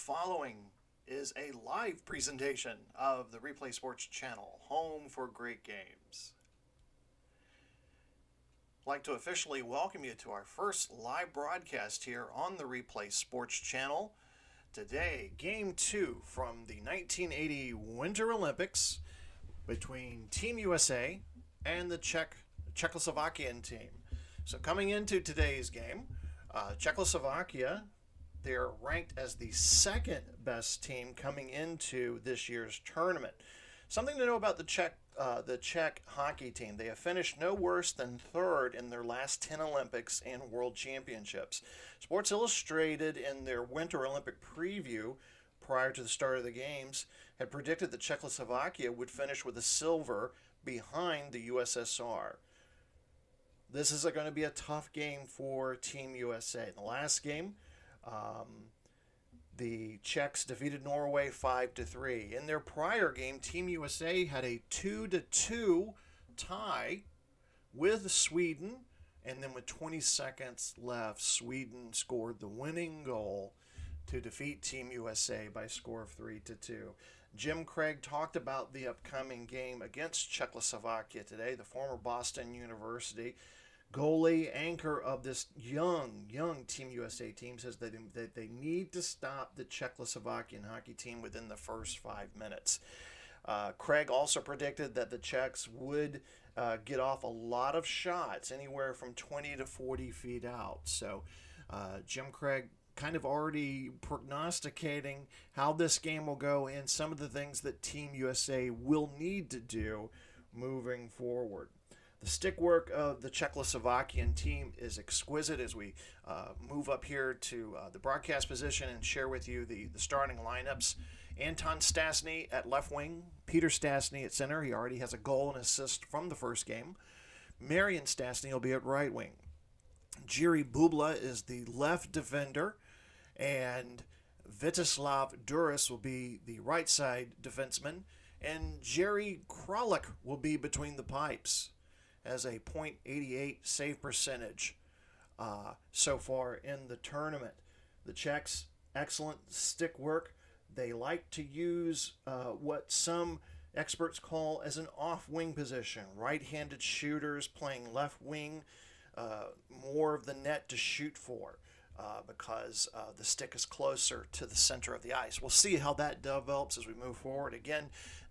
following is a live presentation of the Replay Sports channel, home for great games. I'd like to officially welcome you to our first live broadcast here on the Replay Sports channel. Today, Game 2 from the 1980 Winter Olympics between Team USA and the Czechoslovakian team. So coming into today's game, Czechoslovakia, they're ranked as the second best team coming into this year's tournament. Something to know about the Czech hockey team. They have finished no worse than third in their last 10 Olympics and World Championships. Sports Illustrated, in their Winter Olympic preview prior to the start of the games, had predicted that Czechoslovakia would finish with a silver behind the USSR. This is going to be a tough game for Team USA. In the last game, the Czechs defeated Norway 5-3. In their prior game, Team USA had a 2-2 tie with Sweden, and then with 20 seconds left, Sweden scored the winning goal to defeat Team USA by a score of 3-2. Jim Craig talked about the upcoming game against Czechoslovakia today. The former Boston University goalie, anchor of this young Team USA team, says that they need to stop the Czechoslovakian hockey team within the first 5 minutes. Craig also predicted that the Czechs would get off a lot of shots, anywhere from 20 to 40 feet out. So Jim Craig kind of already prognosticating how this game will go and some of the things that Team USA will need to do moving forward. The stick work of the Czechoslovakian team is exquisite. As we move up here to the broadcast position and share with you the starting lineups. Anton Stastny at left wing, Peter Stastny at center. He already has a goal and assist from the first game. Marian Stastny will be at right wing. Jiří Bubla is the left defender, and Vítězslav Duris will be the right side defenseman, and Jerry Kralik will be between the pipes, as a .88 save percentage so far in the tournament. The Czechs, excellent stick work. They like to use what some experts call as an off-wing position. Right-handed shooters playing left wing, more of the net to shoot for because the stick is closer to the center of the ice. We'll see how that develops as we move forward. Again,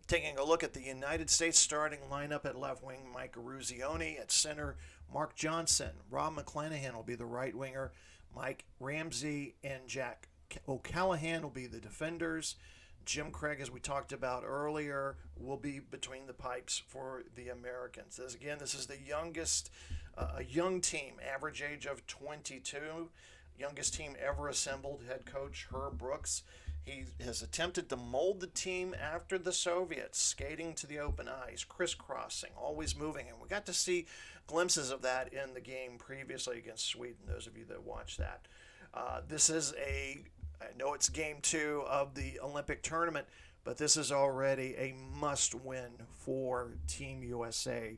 taking a look at the United States starting lineup at left wing, Mike Eruzione. At center, Mark Johnson. Rob McClanahan will be the right winger. Mike Ramsey and Jack O'Callahan will be the defenders. Jim Craig, as we talked about earlier, will be between the pipes for the Americans. This is the youngest, a young team, average age of 22. Youngest team ever assembled. Head coach Herb Brooks. He has attempted to mold the team after the Soviets, skating to the open ice, crisscrossing, always moving. And we got to see glimpses of that in the game previously against Sweden, those of you that watched that. This is I know it's game 2 of the Olympic tournament, but this is already a must-win for Team USA.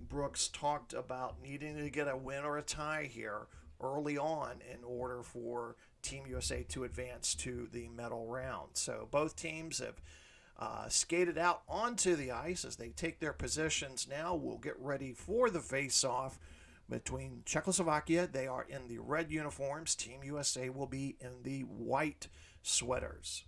Brooks talked about needing to get a win or a tie here early on in order for Team USA to advance to the medal round. So both teams have skated out onto the ice as they take their positions now. We'll get ready for the face-off between Czechoslovakia. They are in the red uniforms. Team USA will be in the white sweaters.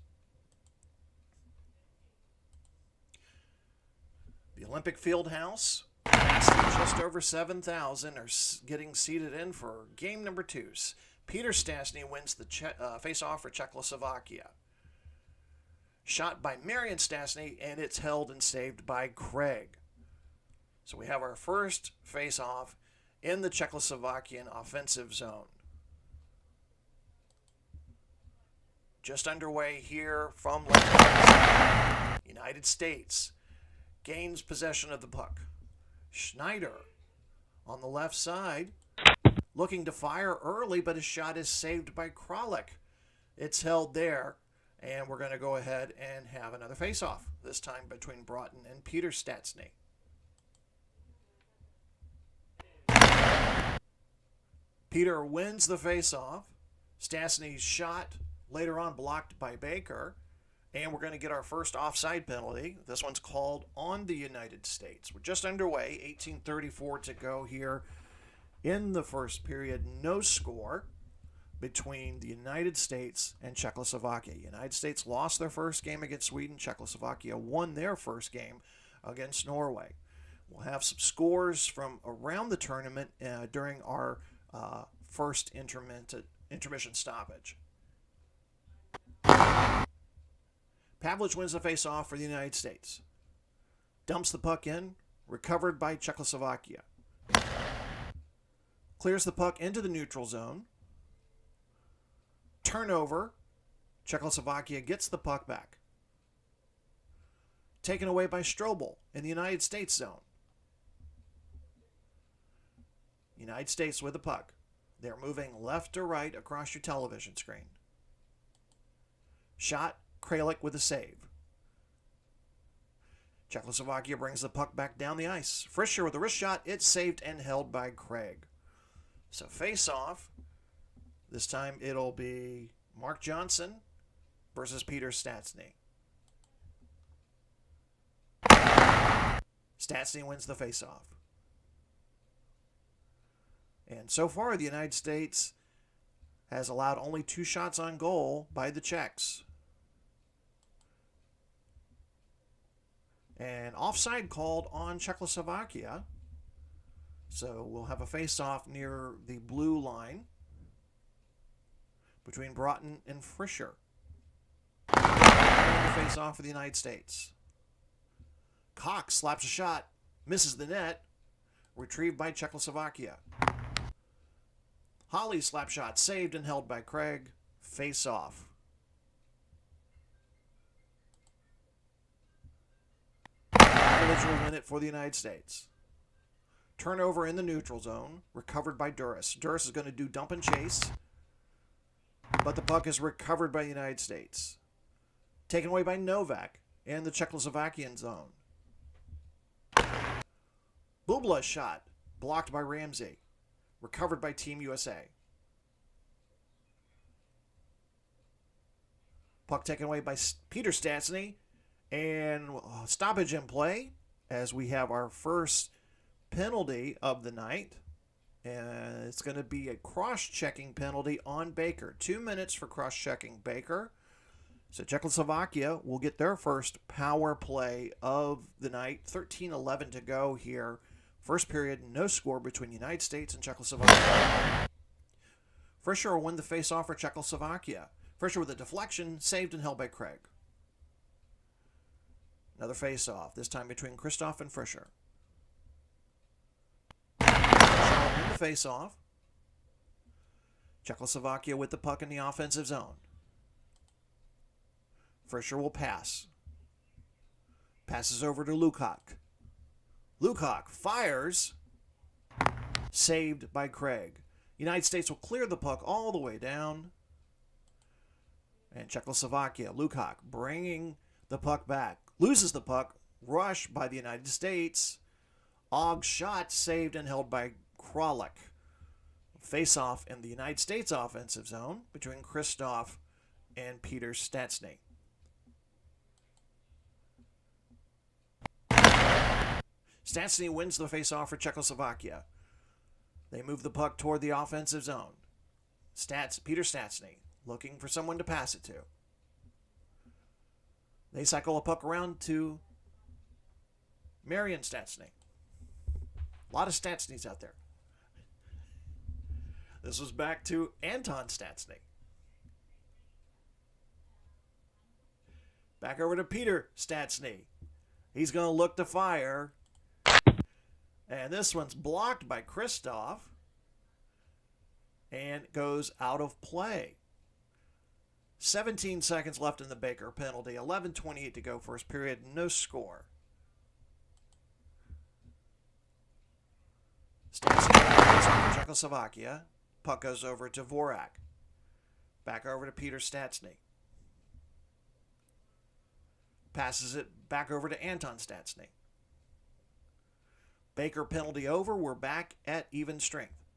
The Olympic Fieldhouse, just over 7,000, are getting seated in for game number 2. Peter Stastny wins the face-off for Czechoslovakia. Shot by Marian Stastny, and it's held and saved by Craig. So we have our first face-off in the Czechoslovakian offensive zone. Just underway here from Lake Placid. United States gains possession of the puck. Schneider on the left side, looking to fire early, but his shot is saved by Kralik. It's held there, and we're going to go ahead and have another face-off, this time between Broughton and Peter Stastny. Peter wins the face-off. Stastny's shot Later on, blocked by Baker. And we're going to get our first offside penalty. This one's called on the United States. We're just underway, 18:34 to go here in the first period. No score between the United States and Czechoslovakia. The United States lost their first game against Sweden. Czechoslovakia won their first game against Norway. We'll have some scores from around the tournament during our first intermission stoppage. Pavlich wins the face-off for the United States. Dumps the puck in, recovered by Czechoslovakia. Clears the puck into the neutral zone. Turnover. Czechoslovakia gets the puck back. Taken away by Strobel in the United States zone. United States with the puck. They're moving left to right across your television screen. Shot. Kralik with a save. Czechoslovakia brings the puck back down the ice. Fischer with a wrist shot. It's saved and held by Craig. So face off. This time it'll be Mark Johnson versus Peter Stastny. Stastny wins the face off. And so far the United States has allowed only 2 shots on goal by the Czechs. And offside called on Czechoslovakia. So we'll have a face-off near the blue line between Broughton and Fischer. And the face-off for the United States. Cox slaps a shot, misses the net, retrieved by Czechoslovakia. Holly's slap shot saved and held by Craig. Face-off. Will win it for the United States. Turnover in the neutral zone, recovered by Duras. Duras is going to do dump and chase, but the puck is recovered by the United States. Taken away by Novak in the Czechoslovakian zone. Bubla's shot, blocked by Ramsey. Recovered by Team USA. Puck taken away by Peter Stastny. And stoppage in play as we have our first penalty of the night. And it's going to be a cross-checking penalty on Baker. 2 minutes for cross-checking Baker. So Czechoslovakia will get their first power play of the night. 13:11 to go here. First period, no score between the United States and Czechoslovakia. Fischer will win the face-off for Czechoslovakia. Fischer with a deflection, saved and held by Craig. Another face-off, this time between Christoph and Fischer. Fischer in the face-off. Czechoslovakia with the puck in the offensive zone. Fischer will pass. Passes over to Lukac. Lukac fires. Saved by Craig. United States will clear the puck all the way down. And Czechoslovakia, Lukac bringing the puck back. Loses the puck. Rush by the United States. Ogg's shot saved and held by Kralik. Face-off in the United States offensive zone between Christoph and Peter Stastny. Stastny wins the face-off for Czechoslovakia. They move the puck toward the offensive zone. Peter Stastny looking for someone to pass it to. They cycle a puck around to Marian Stastny. A lot of Stastnys out there. This was back to Anton Stastny. Back over to Peter Stastny. He's going to look to fire. And this one's blocked by Christoph. And goes out of play. 17 seconds left in the Baker penalty. 11:28 to go first period. No score. Stastny Czechoslovakia. Puck goes over to Vorak. Back over to Peter Stastny. Passes it back over to Anton Stastny. Baker penalty over. We're back at even strength.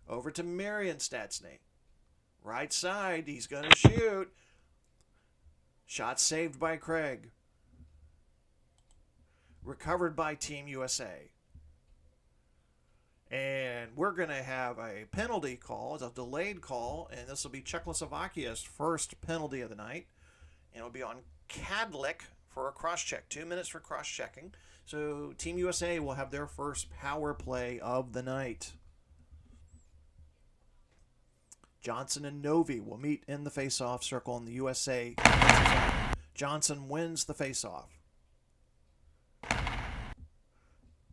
Over to Marian Stastny. Right side. He's going to shoot. Shot saved by Craig. Recovered by Team USA. And we're going to have a penalty call. It's a delayed call, and this will be Czechoslovakia's first penalty of the night. And it'll be on Kadlec for a cross-check. 2 minutes for cross-checking. So Team USA will have their first power play of the night. Johnson and Novi will meet in the face-off circle in the USA. Johnson wins the face-off.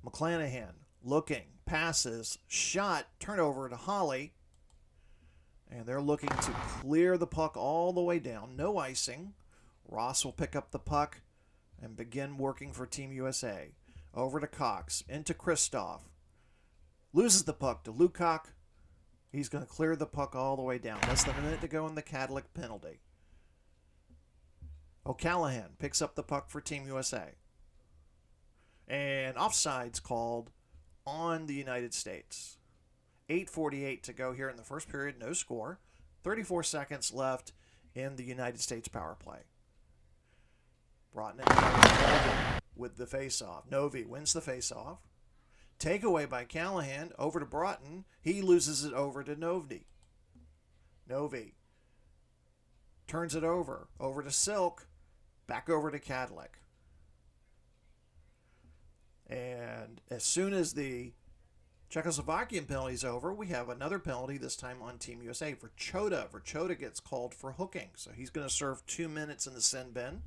McClanahan looking, passes, shot, turnover to Holly. And they're looking to clear the puck all the way down. No icing. Ross will pick up the puck and begin working for Team USA. Over to Cox, into Kristoff. Loses the puck to Lukac. He's going to clear the puck all the way down. Less than a minute to go in the Kadlec penalty. O'Callahan picks up the puck for Team USA. And offside's called on the United States. 8:48 to go here in the first period. No score. 34 seconds left in the United States power play. Broughton with the faceoff. Novi wins the faceoff. Takeaway by Callahan over to Broughton. He loses it over to Novi. Novi turns it over to Silk, back over to Kadlec. And as soon as the Czechoslovakian penalty is over, we have another penalty, this time on Team USA for Chota. Chota gets called for hooking, so he's going to serve 2 minutes in the sin bin.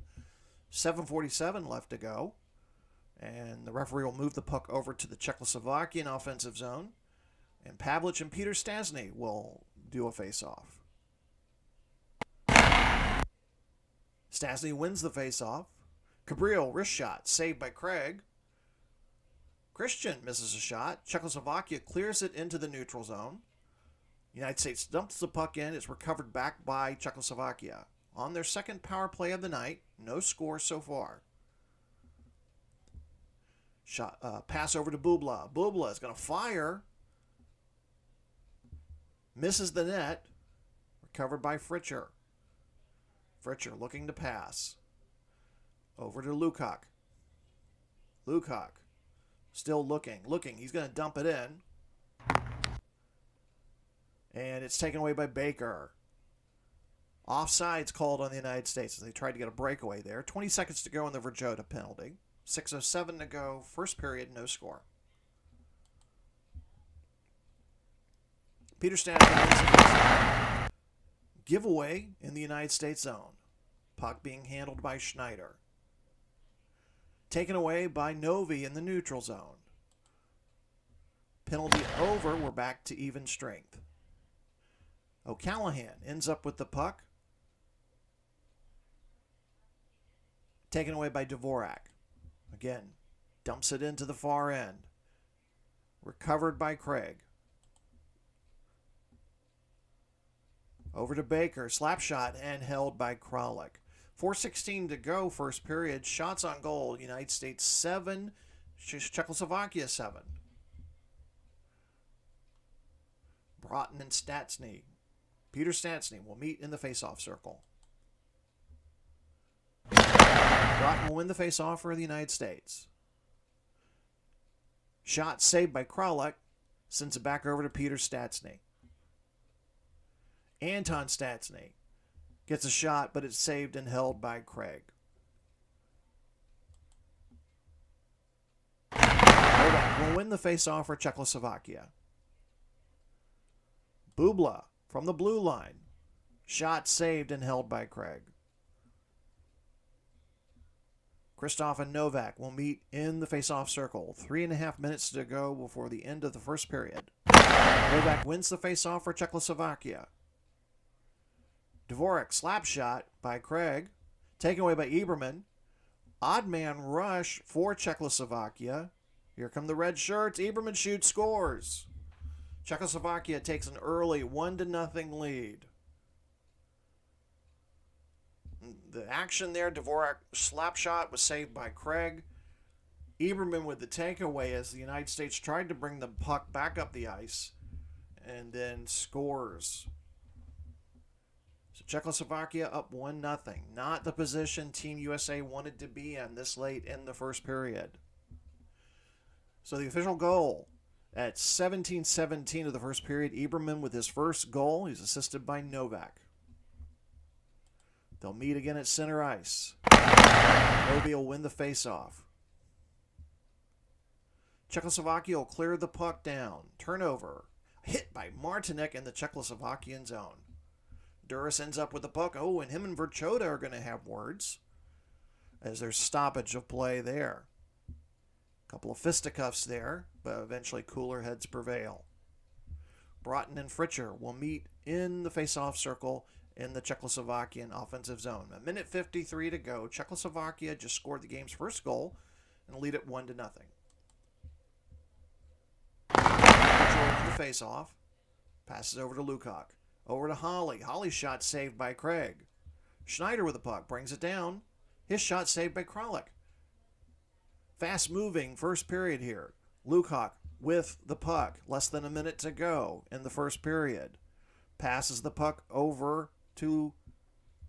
7:47 left to go. And the referee will move the puck over to the Czechoslovakian offensive zone. And Pavlich and Peter Stasny will do a face-off. Stasny wins the face-off. Cabrillo, wrist shot, saved by Craig. Christian misses a shot. Czechoslovakia clears it into the neutral zone. United States dumps the puck in. It's recovered back by Czechoslovakia. On their second power play of the night, no score so far. Shot, pass over to Bubla. Bubla is going to fire. Misses the net. Recovered by Fritcher. Fritcher looking to pass. Over to Lukac. Lukac still looking. He's going to dump it in. And it's taken away by Baker. Offside's called on the United States as they tried to get a breakaway there. 20 seconds to go in the Verjota penalty. 6:07 to go. First period, no score. Peter Stasny giveaway in the United States zone. Puck being handled by Schneider. Taken away by Novi in the neutral zone. Penalty over. We're back to even strength. O'Callahan ends up with the puck. Taken away by Dvorak. Again, dumps it into the far end. Recovered by Craig. Over to Baker. Slap shot and held by Kralik. 4:16 to go, first period. Shots on goal. United States 7. Czechoslovakia 7. Broughton and Stasny. Peter Stasny will meet in the face-off circle. Broughton will win the face-off for the United States. Shot saved by Kralik. Sends it back over to Peter Stasny. Anton Stasny gets a shot, but it's saved and held by Craig. Novak will win the face-off for Czechoslovakia. Bubla from the blue line. Shot saved and held by Craig. Kristoff and Novak will meet in the face-off circle. 3.5 minutes to go before the end of the first period. Novak wins the face-off for Czechoslovakia. Dvorak slap shot by Craig. Taken away by Eberman. Odd man rush for Czechoslovakia. Here come the red shirts. Eberman shoots, scores. Czechoslovakia takes an early 1-0 lead. The action there, Dvorak slap shot was saved by Craig. Eberman with the takeaway as the United States tried to bring the puck back up the ice and then scores. So Czechoslovakia up 1-0. Not the position Team USA wanted to be in this late in the first period. So the official goal at 17-17 of the first period, Iberman with his first goal. He's assisted by Novak. They'll meet again at center ice. Obi will win the faceoff. Czechoslovakia will clear the puck down. Turnover. Hit by Martinek in the Czechoslovakian zone. Duras ends up with the puck. Oh, and him and Verchota are going to have words as there's stoppage of play there. A couple of fisticuffs there, but eventually cooler heads prevail. Broughton and Fritcher will meet in the face-off circle in the Czechoslovakian offensive zone. 1:53 to go. Czechoslovakia just scored the game's first goal and lead it 1-0. Fritcher in the face-off. Passes over to Lukac. Over to Holly. Holly's shot saved by Craig. Schneider with the puck. Brings it down. His shot saved by Kralik. Fast moving first period here. Lukac with the puck. Less than a minute to go in the first period. Passes the puck over to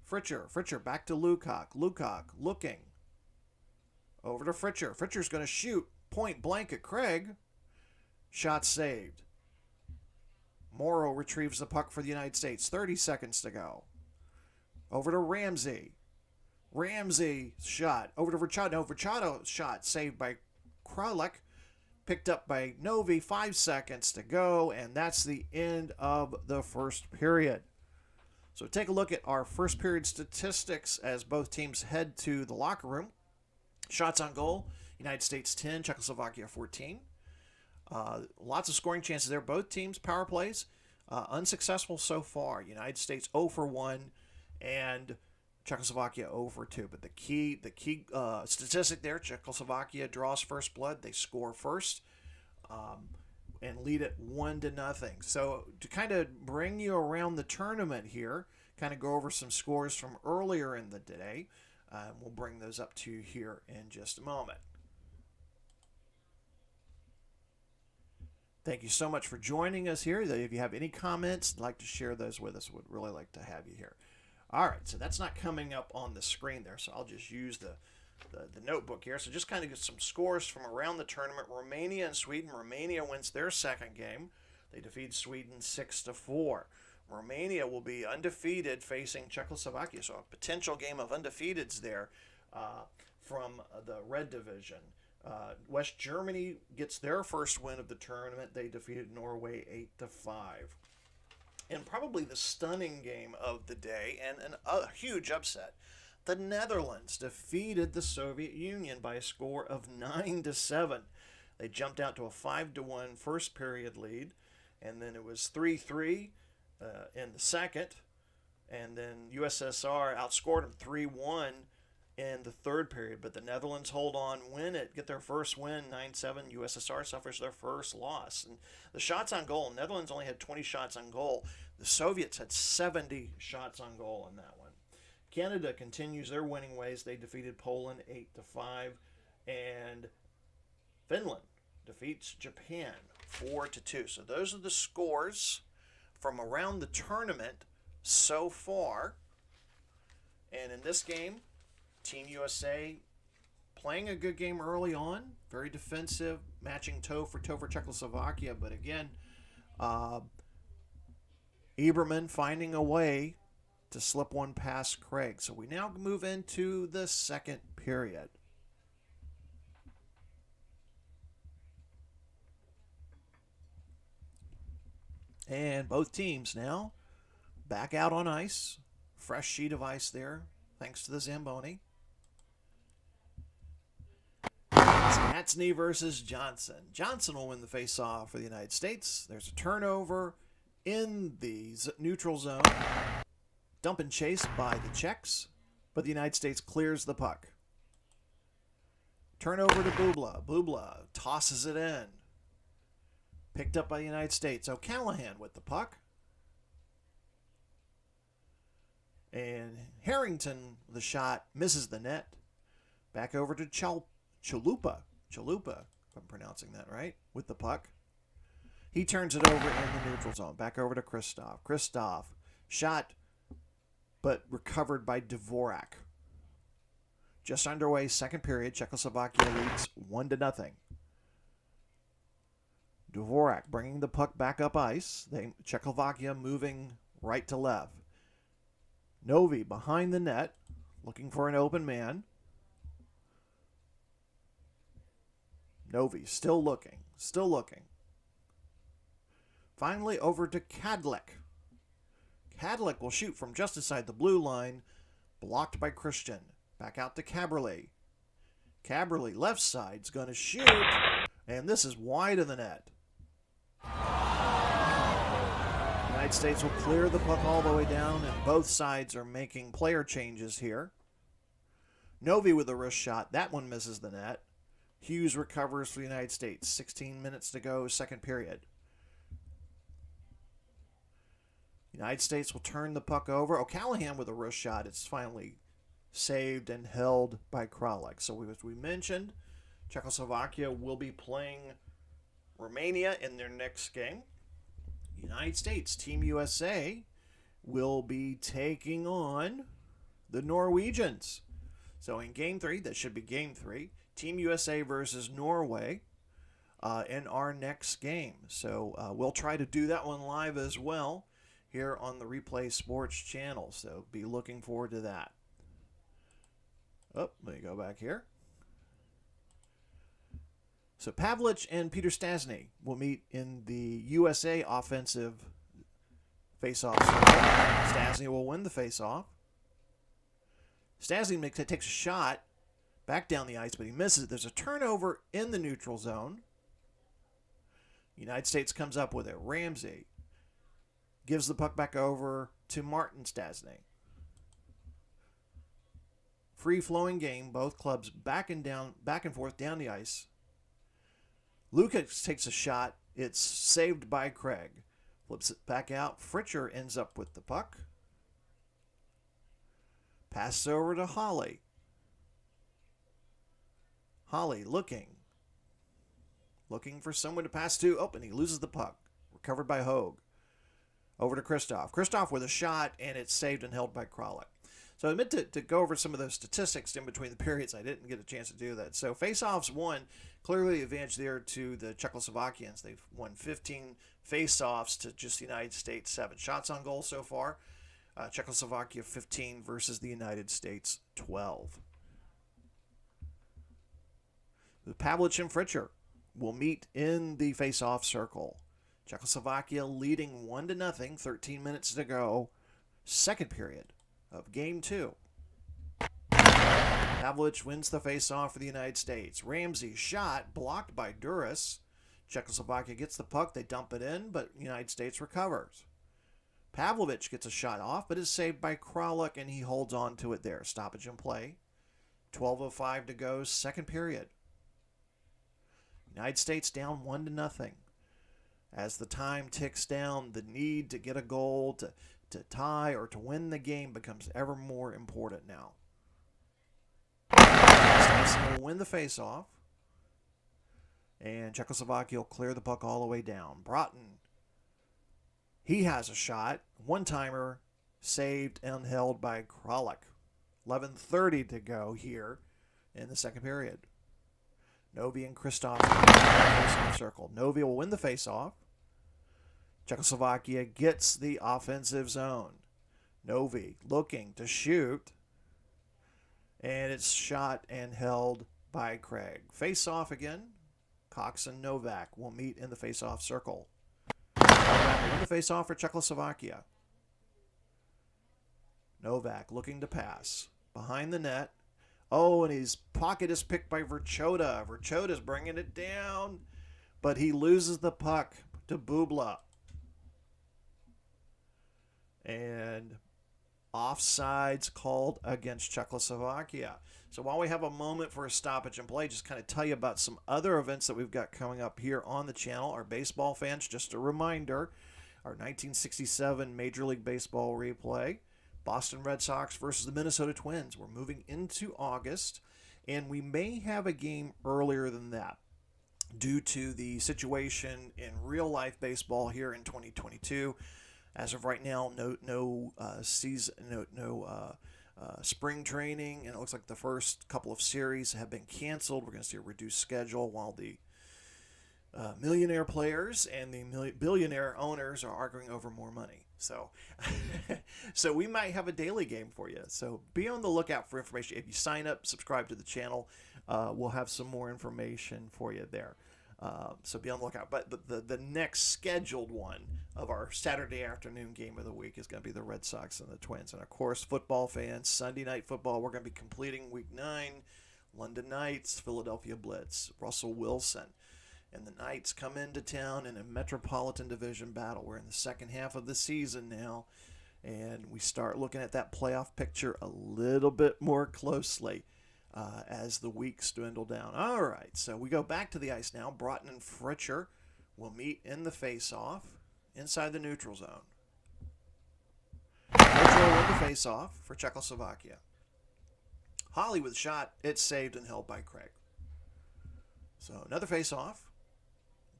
Fritcher. Fritcher back to Lukac. Lukac looking. Over to Fritcher. Fritcher's going to shoot point blank at Craig. Shot saved. Morrow retrieves the puck for the United States. 30 seconds to go. Over to Ramsey. Ramsey shot. Over to Verchado. No, Verchado shot saved by Kralik. Picked up by Novi. 5 seconds to go. And that's the end of the first period. So take a look at our first period statistics as both teams head to the locker room. Shots on goal. United States 10. Czechoslovakia 14. Lots of scoring chances there. Both teams' power plays unsuccessful so far. United States 0 for 1 and Czechoslovakia 0 for 2. But the key statistic there, Czechoslovakia draws first blood. They score first and lead it 1-0. So to kind of bring you around the tournament here, kind of go over some scores from earlier in the day. We'll bring those up to you here in just a moment. Thank you so much for joining us here. If you have any comments, like to share those with us, would really like to have you here. All right, so that's not coming up on the screen there, so I'll just use the notebook here. So just kind of get some scores from around the tournament. Romania and Sweden. Romania wins their second game. They defeat Sweden 6-4. Romania will be undefeated facing Czechoslovakia, so a potential game of undefeateds there from the Red Division. West Germany gets their first win of the tournament. They defeated Norway 8-5. And probably the stunning game of the day and a huge upset. The Netherlands defeated the Soviet Union by a score of 9-7. They jumped out to a 5-1 first period lead, and then it was 3-3 in the second, and then USSR outscored them 3-1 in the third period, but the Netherlands hold on, win it, get their first win, 9-7. USSR suffers their first loss. And the shots on goal, Netherlands only had 20 shots on goal. The Soviets had 70 shots on goal in that one. Canada continues their winning ways. They defeated Poland 8-5, and Finland defeats Japan 4-2. So those are the scores from around the tournament so far. And in this game, Team USA playing a good game early on, very defensive, matching toe for Czechoslovakia. But again, Iberman finding a way to slip one past Craig. So we now move into the second period. And both teams now back out on ice. Fresh sheet of ice there, thanks to the Zamboni. Statsny versus Johnson. Johnson will win the face-off for the United States. There's a turnover in the neutral zone. Dump and chase by the Czechs, but the United States clears the puck. Turnover to Bubla. Bubla tosses it in. Picked up by the United States. O'Callahan with the puck. And Harrington, the shot, misses the net. Back over to Chalupa, if I'm pronouncing that right, with the puck. He turns it over in the neutral zone. Back over to Christoph. Christoph, shot but recovered by Dvorak. Just underway, second period. Czechoslovakia leads 1-0. Dvorak bringing the puck back up ice. Czechoslovakia moving right to left. Novi behind the net, looking for an open man. Novi still looking. Finally over to Kadlec. Kadlec will shoot from just inside the blue line, blocked by Christian. Back out to Caberly. Caberly, left side's going to shoot, and this is wide of the net. The United States will clear the puck all the way down, and both sides are making player changes here. Novi with a wrist shot. That one misses the net. Hughes recovers for the United States. 16 minutes to go, second period. United States will turn the puck over. O'Callahan with a wrist shot. It's finally saved and held by Kralik. So as we mentioned, Czechoslovakia will be playing Romania in their next game. United States, Team USA, will be taking on the Norwegians. So in Game 3, that should be Game 3, Team USA versus Norway in our next game. So we'll try to do that one live as well here on the Replay Sports channel. So be looking forward to that. Oh, let me go back here. So Pavlich and Peter Stastny will meet in the USA offensive face-off. Stastny will win the face-off. Stastny takes a shot back down the ice, but he misses. There's a turnover in the neutral zone. United States comes up with it. Ramsey gives the puck back over to Martin Stastny. Free-flowing game, both clubs back and forth down the ice. Lucas takes a shot. It's saved by Craig. Flips it back out. Fritcher ends up with the puck. Passes over to Holly. Holly looking for someone to pass to. Oh, and he loses the puck. Recovered by Hogue. Over to Kristoff. Kristoff with a shot, and it's saved and held by Kralik. So I meant to go over some of those statistics in between the periods. I didn't get a chance to do that. So face-offs won. Clearly advantage there to the Czechoslovakians. They've won 15 face-offs to just the United States 7 shots on goal so far. Czechoslovakia 15 versus the United States 12. The Pavlich and Fritcher will meet in the face-off circle. Czechoslovakia leading 1-0, 13 minutes to go. Second period of Game 2. Pavlich wins the face-off for the United States. Ramsey shot, blocked by Duras. Czechoslovakia gets the puck, they dump it in, but United States recovers. Pavlovich gets a shot off, but is saved by Kralik, and he holds on to it there. Stoppage in play. 12:05 to go, second period. United States down 1-0. As the time ticks down, the need to get a goal, to tie, or to win the game becomes ever more important now. Stastny will win the face-off, and Czechoslovakia will clear the puck all the way down. Broughton, he has a shot. One-timer saved and held by Kralik. 11:30 to go here in the second period. Novi and Kristoff in the face-off circle. Novi will win the face-off. Czechoslovakia gets the offensive zone. Novi looking to shoot. And it's shot and held by Craig. Face-off again. Cox and Novak will meet in the face-off circle. Novak will win the face-off for Czechoslovakia. Novak looking to pass. Behind the net. Oh, and his pocket is picked by Verchota. Verchota's bringing it down. But he loses the puck to Bubla. And offsides called against Czechoslovakia. So while we have a moment for a stoppage and play, just kind of tell you about some other events that we've got coming up here on the channel. Our baseball fans, just a reminder, our 1967 Major League Baseball replay, Boston Red Sox versus the Minnesota Twins. We're moving into August, and we may have a game earlier than that due to the situation in real-life baseball here in 2022. As of right now, no season, no spring training, and it looks like the first couple of series have been canceled. We're going to see a reduced schedule while the millionaire players and the billionaire owners are arguing over more money. So, so we might have a daily game for you. So be on the lookout for information. If you sign up, subscribe to the channel, we'll have some more information for you there. So be on the lookout. But the next scheduled one of our Saturday afternoon game of the week is going to be the Red Sox and the Twins. And of course, football fans, Sunday Night Football, we're going to be completing Week 9, London Knights, Philadelphia Blitz, Russell Wilson. And the Knights come into town in a Metropolitan Division battle. We're in the second half of the season now, and we start looking at that playoff picture a little bit more closely as the weeks dwindle down. All right, so we go back to the ice now. Broughton and Fritcher will meet in the face-off inside the neutral zone. Fritcher will win the face-off for Czechoslovakia. Holly with a shot. It's saved and held by Craig. So another face-off.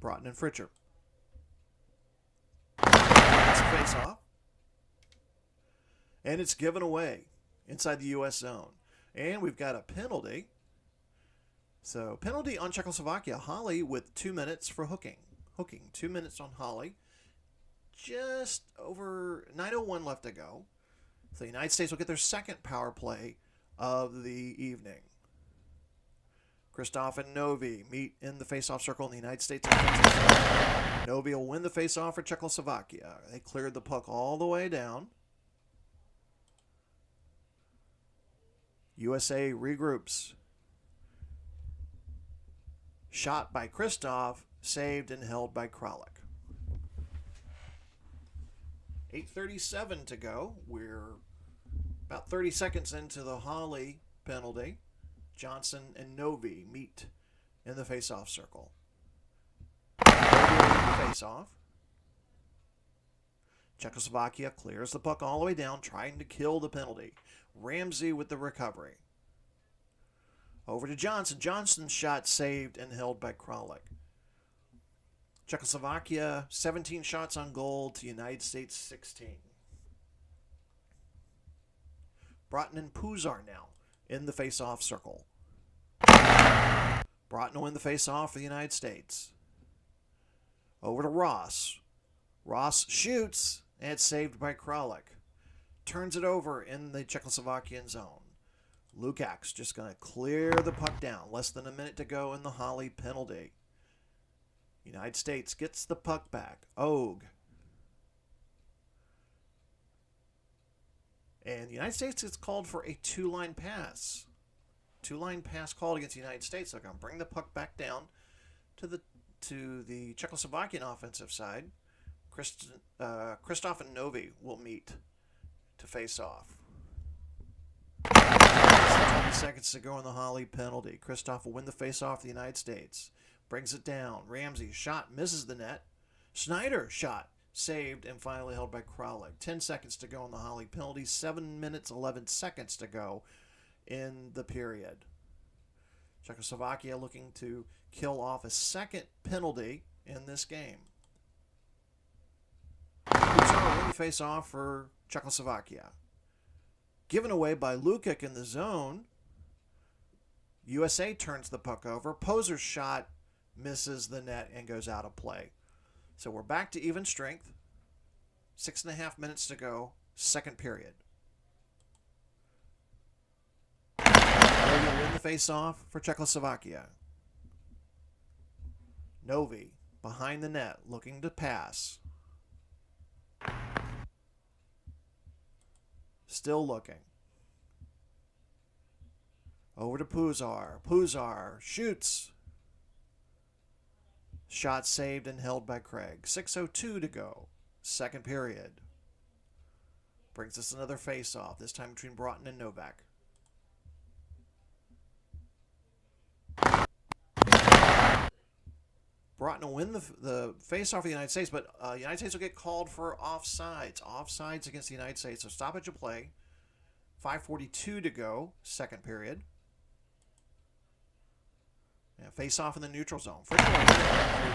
Broughton and Fritcher. It's a face-off. And it's given away inside the U.S. zone. And we've got a penalty. So penalty on Czechoslovakia. Holly with 2 minutes for hooking. 2 minutes on Holly. Just over 9:01 left to go. So the United States will get their second power play of the evening. Kristoff and Novi meet in the face-off circle in the United States offensive zone. Novi will win the face-off for Czechoslovakia. They cleared the puck all the way down. USA regroups. Shot by Kristoff, saved and held by Kralik. 8:37 to go. We're about 30 seconds into the Holly penalty. Johnson and Novi meet in the face-off circle. Face-off. Czechoslovakia clears the puck all the way down, trying to kill the penalty. Ramsey with the recovery. Over to Johnson. Johnson's shot saved and held by Kralik. Czechoslovakia, 17 shots on goal to United States 16. Broughton and Puzar now in the face-off circle. Broughton will win the face-off for the United States. Over to Ross. Ross shoots, and it's saved by Kralik. Turns it over in the Czechoslovakian zone. Lukács just going to clear the puck down. Less than a minute to go in the Holly penalty. United States gets the puck back. Og. And the United States is called for a two-line pass. Two-line pass called against the United States. They're going to bring the puck back down to the Czechoslovakian offensive side. Kristoff and Novi will meet to face off. 20 seconds to go in the Holly penalty. Kristoff will win the face-off for the United States. Brings it down. Ramsey shot, misses the net. Schneider shot, saved, and finally held by Kralik. 10 seconds to go in the Holly penalty. 7 minutes, 11 seconds to go in the period. Czechoslovakia looking to kill off a second penalty in this game. Who's going to win the face-off for Czechoslovakia? Given away by Lukács in the zone. USA turns the puck over. Poser's shot misses the net and goes out of play. So we're back to even strength. 6.5 minutes to go. Second period. Novi will win the face-off for Czechoslovakia. Novi behind the net looking to pass. Still looking. Over to Puzar. Puzar shoots. Shot saved and held by Craig. 6:02 to go. Second period. Brings us another face-off, this time between Broughton and Novak. Broughton will win the face-off of the United States, but the United States will get called for offsides. Offsides against the United States. So stoppage of play. 5:42 to go, second period. Yeah, face-off in the neutral zone. For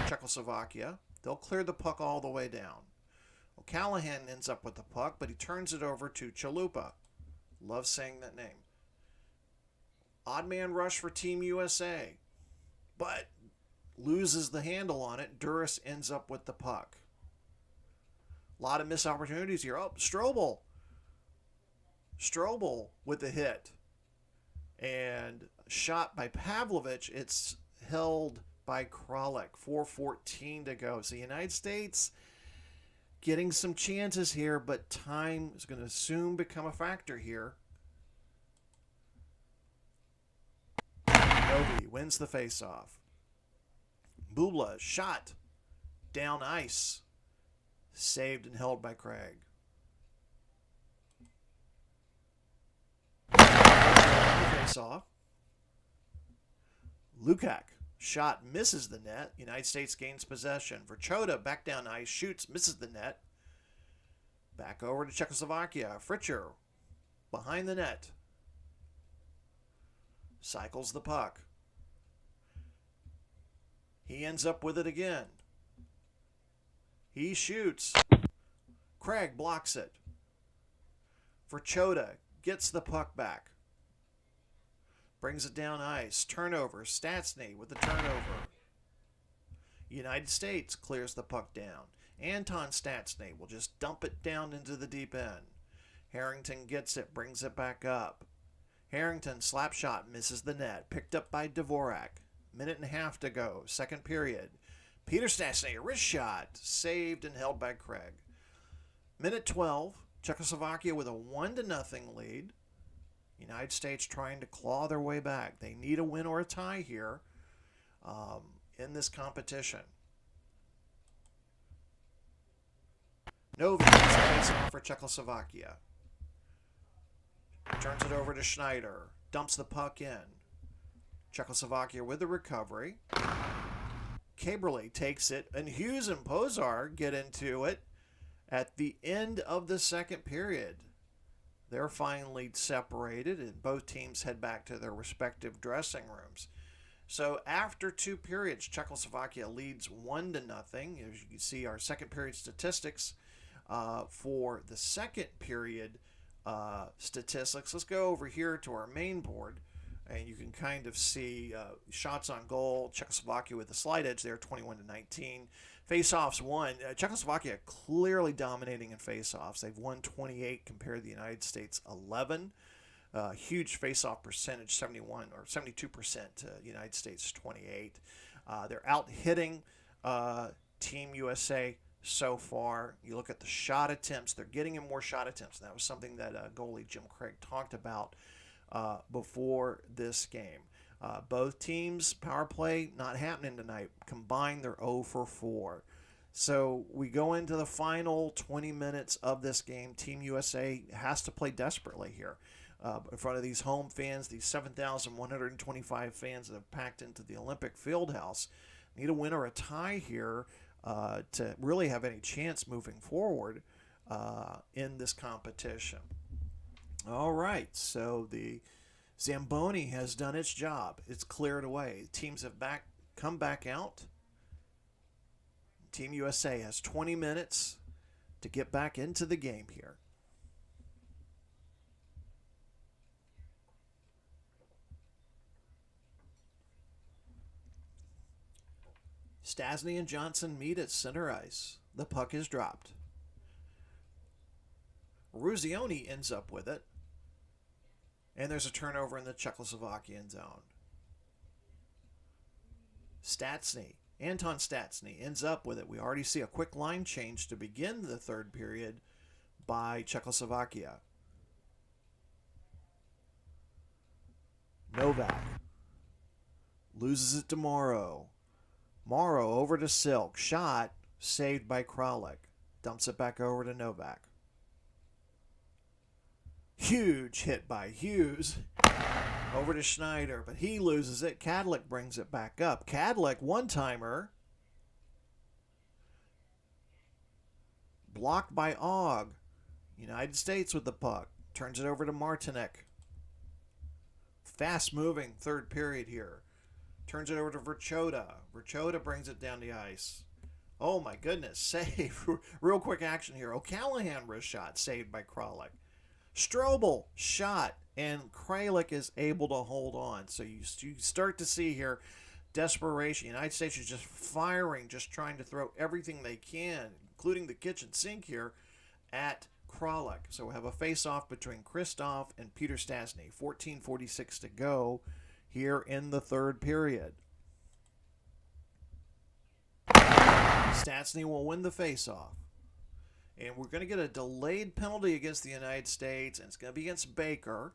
Czechoslovakia, they'll clear the puck all the way down. Callahan ends up with the puck, but he turns it over to Chalupa. Love saying that name. Odd man rush for Team USA, but loses the handle on it. Duras ends up with the puck. A lot of missed opportunities here. Oh, Strobel. Strobel with the hit. And shot by Pavlovich. It's held by Kralik. 4:14 to go. So the United States getting some chances here, but time is going to soon become a factor here. Novi wins the faceoff. Bubla shot down ice. Saved and held by Craig. Faceoff. Lukács shot, misses the net. United States gains possession. Verchota back down ice, shoots, misses the net. Back over to Czechoslovakia. Fritcher behind the net. Cycles the puck. He ends up with it again. He shoots. Craig blocks it. Verchota gets the puck back. Brings it down ice. Turnover. Stastny with the turnover. United States clears the puck down. Anton Stastny will just dump it down into the deep end. Harrington gets it. Brings it back up. Harrington slap shot, misses the net. Picked up by Dvorak. Minute and a half to go. Second period. Peter Stastny, a wrist shot. Saved and held by Craig. Minute 12. Czechoslovakia with a 1-0 lead. United States trying to claw their way back. They need a win or a tie here in this competition. Novi gets a face-off for Czechoslovakia. Turns it over to Schneider. Dumps the puck in. Czechoslovakia with the recovery. Caberly takes it, and Hughes and Pozar get into it at the end of the second period. They're finally separated, and both teams head back to their respective dressing rooms. So after 2 periods, Czechoslovakia leads 1-0. As you can see, our second period statistics for the second period statistics. Let's go over here to our main board, and you can kind of see shots on goal. Czechoslovakia with a slight edge there, 21-19. Face-offs won. Czechoslovakia clearly dominating in face-offs. They've won 28 compared to the United States 11. Huge face-off percentage, 71 or 72% to United States 28. They're out hitting Team USA so far. You look at the shot attempts, they're getting in more shot attempts. And that was something that goalie Jim Craig talked about before this game. Both teams, power play not happening tonight. Combined, they're 0 for 4. So we go into the final 20 minutes of this game. Team USA has to play desperately here in front of these home fans, these 7,125 fans that have packed into the Olympic Fieldhouse. Need a win or a tie here to really have any chance moving forward in this competition. All right, so the Zamboni has done its job. It's cleared away. Teams have come back out. Team USA has 20 minutes to get back into the game here. Stastny and Johnson meet at center ice. The puck is dropped. Ruzioni ends up with it. And there's a turnover in the Czechoslovakian zone. Stastny, Anton Stastny ends up with it. We already see a quick line change to begin the third period by Czechoslovakia. Novak loses it to Morrow. Morrow over to Silk. Shot saved by Kralik. Dumps it back over to Novak. Huge hit by Hughes. Over to Schneider, but he loses it. Kadlik brings it back up. Kadlik, one-timer. Blocked by Ogg. United States with the puck. Turns it over to Martinek. Fast-moving third period here. Turns it over to Verchota. Verchota brings it down the ice. Oh my goodness, save. Real quick action here. O'Callahan wrist shot, saved by Kralik. Strobel shot, and Kralik is able to hold on. So you start to see here desperation. The United States is just firing, just trying to throw everything they can, including the kitchen sink here, at Kralik. So we have a face-off between Kristoff and Peter Stastny. 14:46 to go here in the third period. Stastny will win the face-off. And we're going to get a delayed penalty against the United States, and it's going to be against Baker.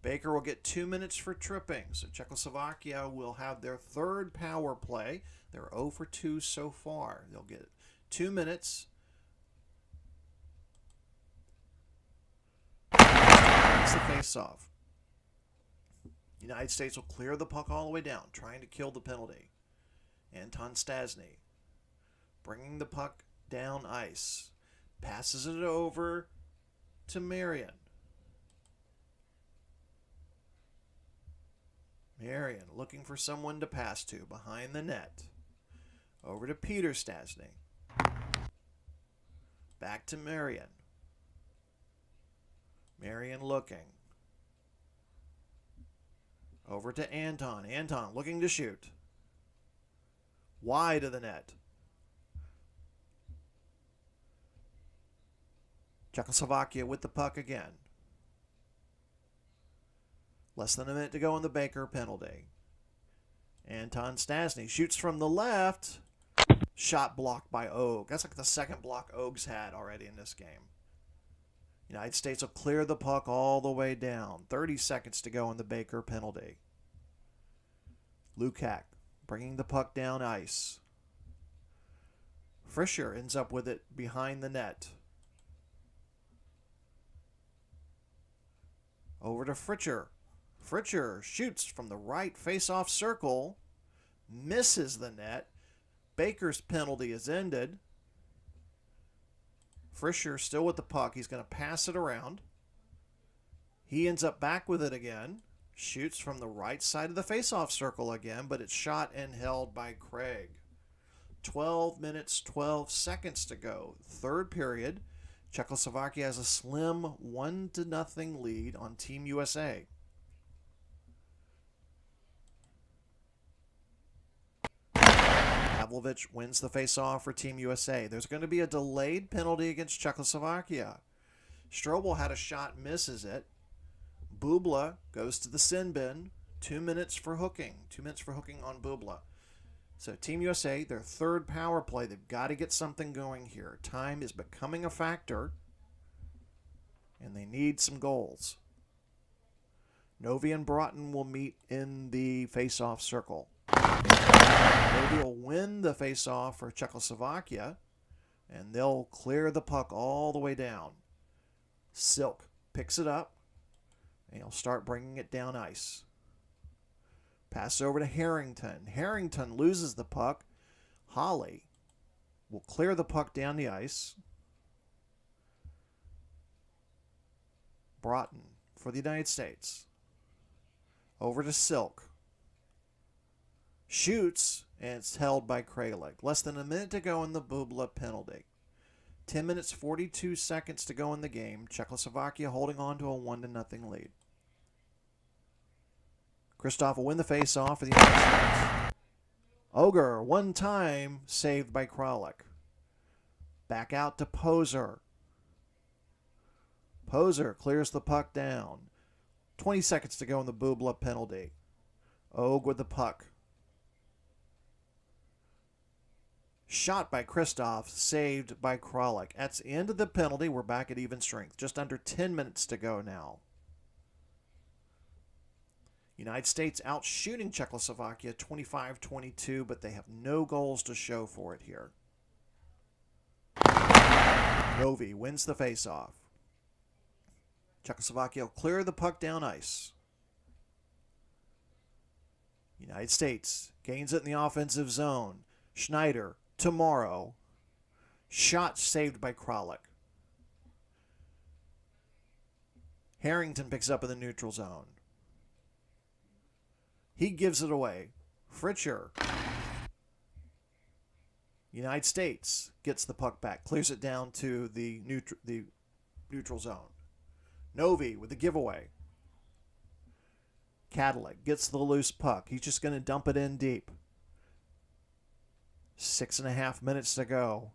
Baker will get 2 minutes for tripping. So Czechoslovakia will have their third power play. They're 0 for 2 so far. They'll get 2 minutes. It's the face-off. United States will clear the puck all the way down, trying to kill the penalty. Anton Stastny bringing the puck down ice. Passes it over to Marion. Marion looking for someone to pass to behind the net. Over to Peter Stastny. Back to Marion. Marion looking. Over to Anton. Anton looking to shoot. Wide of the net. Czechoslovakia with the puck again. Less than a minute to go in the Baker penalty. Anton Stastny shoots from the left. Shot blocked by Og. That's like the second block Og's had already in this game. United States will clear the puck all the way down. 30 seconds to go in the Baker penalty. Lukács bringing the puck down ice. Fischer ends up with it behind the net. Over to Fritcher. Fritcher shoots from the right face-off circle. Misses the net. Baker's penalty is ended. Fischer still with the puck. He's going to pass it around. He ends up back with it again. Shoots from the right side of the face-off circle again, but it's shot and held by Craig. 12 minutes, 12 seconds to go. Third period. Czechoslovakia has a slim 1-0 lead on Team USA. Pavlovich wins the face-off for Team USA. There's going to be a delayed penalty against Czechoslovakia. Strobel had a shot, misses it. Bubla goes to the sin bin. 2 minutes for hooking. 2 minutes for hooking on Bubla. So Team USA, their third power play, they've got to get something going here. Time is becoming a factor, and they need some goals. Novi and Broughton will meet in the face-off circle. Novi will win the face-off for Czechoslovakia, and they'll clear the puck all the way down. Silk picks it up, and he'll start bringing it down ice. Pass over to Harrington. Harrington loses the puck. Holly will clear the puck down the ice. Broughton for the United States. Over to Silk. Shoots, and it's held by Kralik. Less than a minute to go in the Bubla penalty. 10 minutes, 42 seconds to go in the game. Czechoslovakia holding on to a 1-0 lead. Kristoff will win the face-off for the United States. Ogre, one time, saved by Kralik. Back out to Poser. Poser clears the puck down. 20 seconds to go in the Bubla penalty. Og with the puck. Shot by Kristoff, saved by Kralik. That's the end of the penalty. We're back at even strength. Just under 10 minutes to go now. United States out shooting Czechoslovakia 25-22, but they have no goals to show for it here. Novi wins the face-off. Czechoslovakia will clear the puck down ice. United States gains it in the offensive zone. Schneider, Tomorrow. Shot saved by Kralik. Harrington picks up in the neutral zone. He gives it away. Fritcher United States gets the puck back, clears it down to the neutral zone. Novi with the giveaway. Cadillac gets the loose puck. He's just going to dump it in deep. 6.5 minutes to go.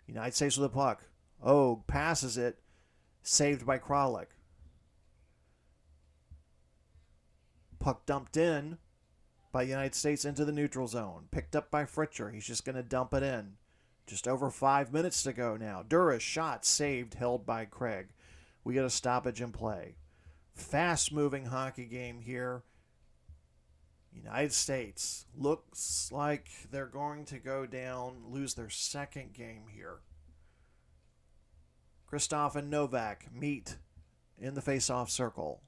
United States with the puck. Oh, passes it. Saved by Kralik. Puck dumped in by United States into the neutral zone. Picked up by Fritcher. He's just going to dump it in. Just over 5 minutes to go now. Duras shot saved, held by Craig. We got a stoppage in play. Fast-moving hockey game here. United States looks like they're going to go down, lose their second game here. Kristoff and Novak meet in the face-off circle.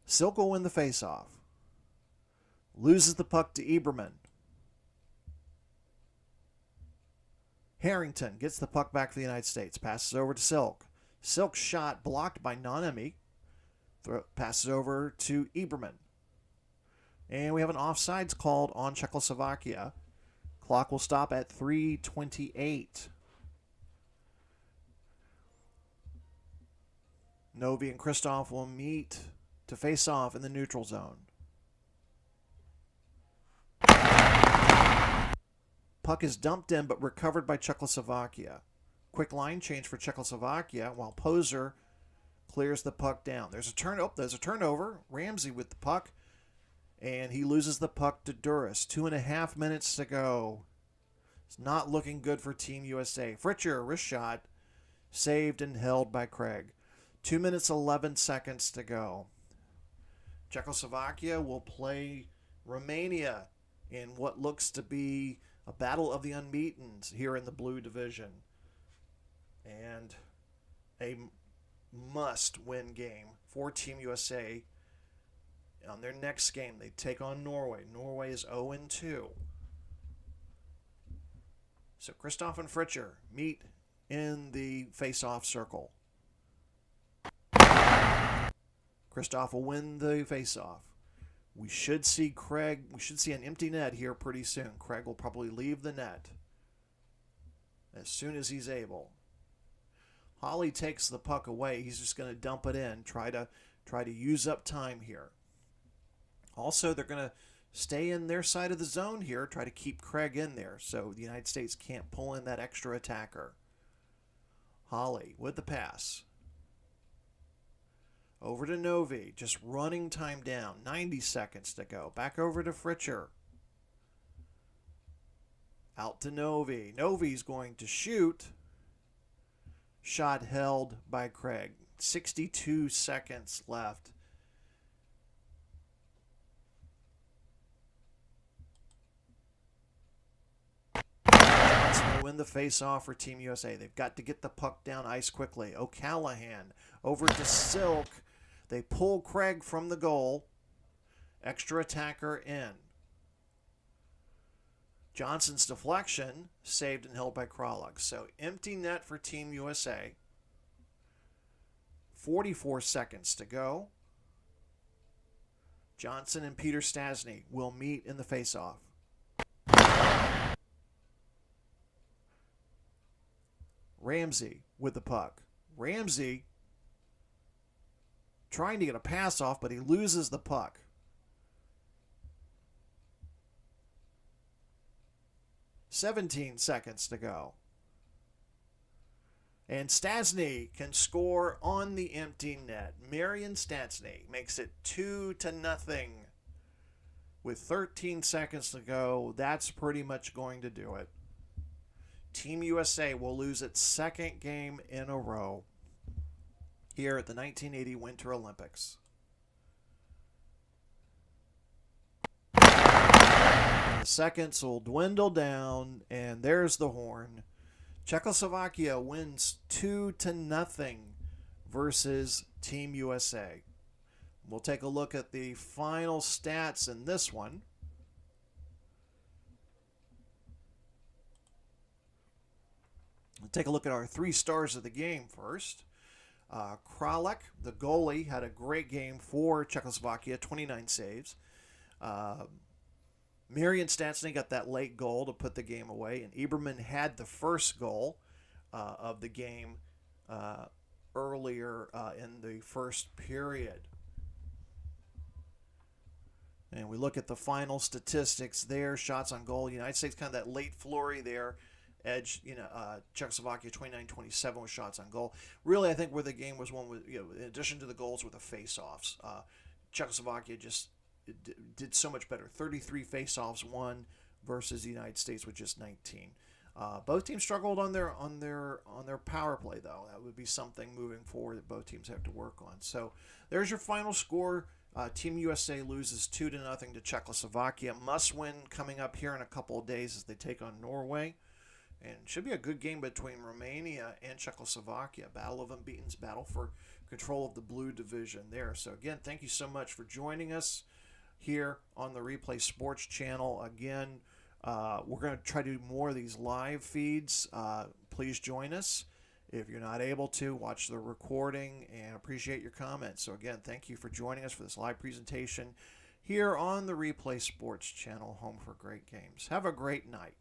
Silk will win the face-off. Loses the puck to Eberman. Harrington gets the puck back for the United States. Passes over to Silk. Silk's shot blocked by Nanemi. Passes over to Eberman. And we have an offsides called on Czechoslovakia. Clock will stop at 3:28. Novi and Kristoff will meet to face off in the neutral zone. Puck is dumped in but recovered by Czechoslovakia. Quick line change for Czechoslovakia while Poser clears the puck down. There's a turnover. Ramsey with the puck. And he loses the puck to Duras. 2.5 minutes to go. It's not looking good for Team USA. Fritcher, wrist shot. Saved and held by Craig. 2 minutes, 11 seconds to go. Czechoslovakia will play Romania in what looks to be a battle of the unbeatens here in the blue division. And a must-win game for Team USA. On their next game, they take on Norway. Norway is 0-2. So Kristoff and Fritcher meet in the face-off circle. Kristoff will win the face-off. We should see an empty net here pretty soon. Craig will probably leave the net as soon as he's able. Holly takes the puck away. He's just going to dump it in, try to use up time here. Also, they're going to stay in their side of the zone here, try to keep Craig in there so the United States can't pull in that extra attacker. Holly with the pass. Over to Novi, just running time down. 90 seconds to go. Back over to Fritcher. Out to Novi. Novi's going to shoot. Shot held by Craig. 62 seconds left. That's going to win the face-off for Team USA. They've got to get the puck down ice quickly. O'Callahan over to Silk. They pull Craig from the goal. Extra attacker in. Johnson's deflection saved and held by Kralik. So empty net for Team USA. 44 seconds to go. Johnson and Peter Stastny will meet in the faceoff. Ramsey with the puck. Ramsey trying to get a pass off, but he loses the puck. "17 seconds to go. And Stastny can score on the empty net. Marian Stastny makes it 2-0 with 13 seconds to go. That's pretty much going to do it. Team USA will lose its second game in a row here at the 1980 Winter Olympics. The seconds will dwindle down, and there's the horn. Czechoslovakia wins 2-0 versus Team USA. We'll take a look at the final stats in this one. We'll take a look at our 3 stars of the game first. Kralik, the goalie, had a great game for Czechoslovakia, 29 saves. Marion Stanley got that late goal to put the game away, and Eberman had the first goal of the game earlier in the first period. And we look at the final statistics there. Shots on goal. United States kind of that late flurry there. Edge, Czechoslovakia 29-27 with shots on goal. Really, I think where the game was won with, in addition to the goals, with the face-offs. Czechoslovakia just did so much better. 33 face-offs won versus the United States with just 19. Both teams struggled on their power play, though. That would be something moving forward that both teams have to work on. So there's your final score. Team USA loses 2-0 to Czechoslovakia. Must win coming up here in a couple of days as they take on Norway. And it should be a good game between Romania and Czechoslovakia. Battle of unbeatens, battle for control of the blue division there. So again, thank you so much for joining us here on the Replay Sports Channel. Again, we're going to try to do more of these live feeds. Please join us. If you're not able to, watch the recording, and appreciate your comments. So again, thank you for joining us for this live presentation here on the Replay Sports Channel, home for great games. Have a great night.